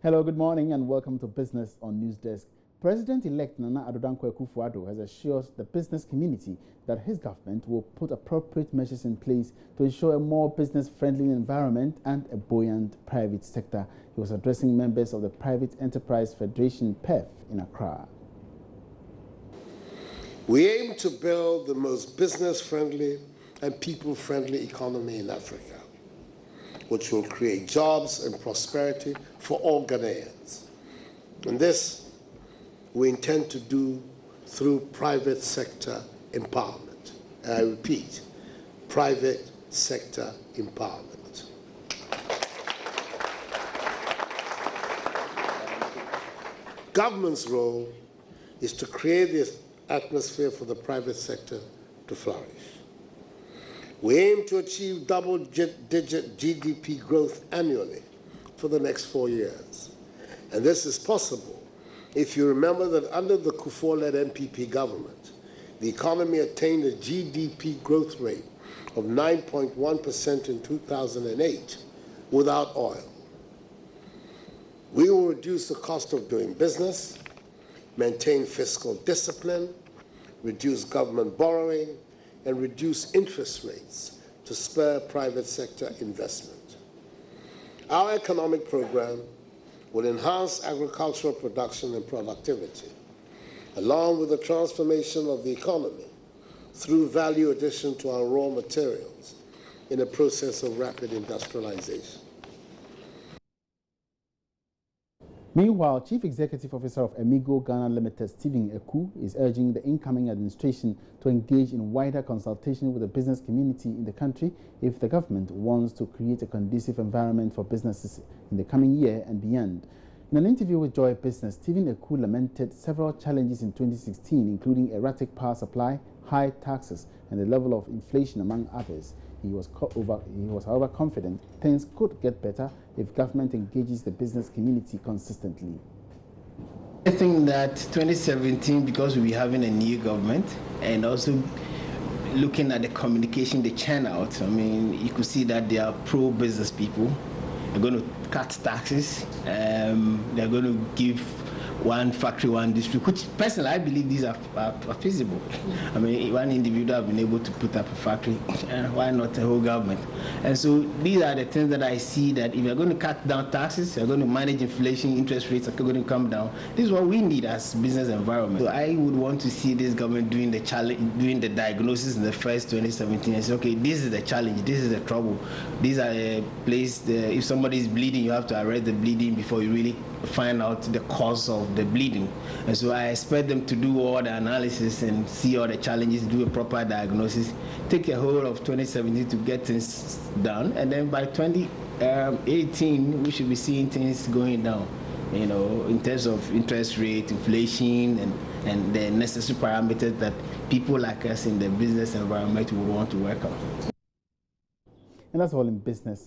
Hello, good morning and welcome to Business on News Desk. President-elect Nana Addo Dankwa Akufo-Addo has assured the business community that his government will put appropriate measures in place to ensure a more business-friendly environment and a buoyant private sector. He was addressing members of the Private Enterprise Federation, PEF, in Accra. We aim to build the most business-friendly and people-friendly economy in Africa, which will create jobs and prosperity for all Ghanaians. And this we intend to do through private sector empowerment. I repeat, private sector empowerment. Government's role is to create this atmosphere for the private sector to flourish. We aim to achieve double-digit GDP growth annually for the next 4 years. And this is possible if you remember that under the Kufuor-led NPP government, the economy attained a GDP growth rate of 9.1% in 2008 without oil. We will reduce the cost of doing business, maintain fiscal discipline, reduce government borrowing, and reduce interest rates to spur private sector investment. Our economic program will enhance agricultural production and productivity, along with the transformation of the economy through value addition to our raw materials in a process of rapid industrialization. Meanwhile, Chief Executive Officer of Amigo Ghana Limited, Stephen Eku, is urging the incoming administration to engage in wider consultation with the business community in the country if the government wants to create a conducive environment for businesses in the coming year and beyond. In an interview with Joy Business, Stephen Eku lamented several challenges in 2016, including erratic power supply, high taxes, and the level of inflation, among others. He was, however, confident things could get better if government engages the business community consistently. I think that 2017, because we're having a new government and also looking at the communication they churn out, I mean, you could see that they are pro-business people. They're going to cut taxes. They're going to give one factory, one district, which personally I believe these are feasible. I mean, one individual have been able to put up a factory, why not the whole government? And so these are the things that I see that if you're going to cut down taxes, you're going to manage inflation, interest rates are going to come down. This is what we need as business environment. So I would want to see this government doing the challenge, doing the diagnosis in the first 2017 and say, okay, this is the challenge, this is the trouble. These are a place, if somebody is bleeding, you have to arrest the bleeding before you really find out the cause of the bleeding. And so I expect them to do all the analysis and see all the challenges, do a proper diagnosis, take a whole of 2017 to get things done, and then by 2018 we should be seeing things going down, you know, in terms of interest rate, inflation, and the necessary parameters that people like us in the business environment would want to work on. And that's all in business.